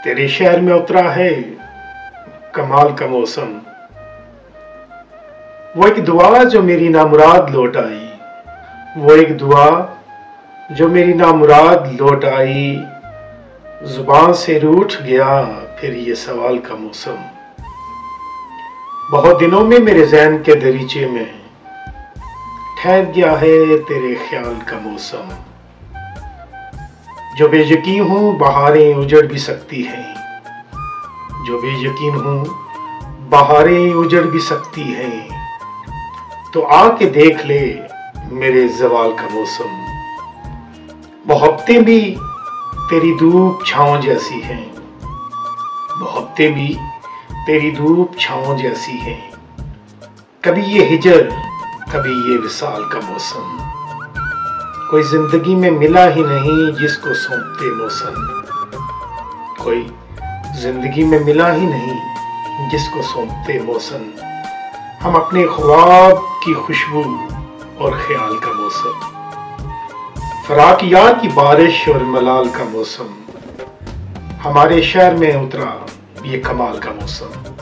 तेरे शहर में उतरा है कमाल का मौसम। वो एक दुआ जो मेरी नामुराद लौट आई, वो एक दुआ जो मेरी नामुराद लौट आई। जुबान से रूठ गया फिर ये सवाल का मौसम। बहुत दिनों में मेरे ज़हन के दरीचे में ठहर गया है तेरे ख्याल का मौसम। जो बेयकीन हूँ बहारें उजड़ भी सकती हैं, जो बेयकीन हूँ बहारें उजड़ भी सकती हैं। तो आके देख ले मेरे ज़वाल का मौसम। मोहब्बतें भी तेरी धूप छाँव जैसी हैं, मोहब्बतें भी तेरी धूप छाँव जैसी हैं। कभी ये हिजर कभी ये विसाल का मौसम। कोई जिंदगी में मिला ही नहीं जिसको सौंपते मौसम, कोई जिंदगी में मिला ही नहीं जिसको सौंपते मौसम। हम अपने ख्वाब की खुशबू और ख्याल का मौसम। फराक यार की बारिश और मलाल का मौसम। हमारे शहर में उतरा ये कमाल का मौसम।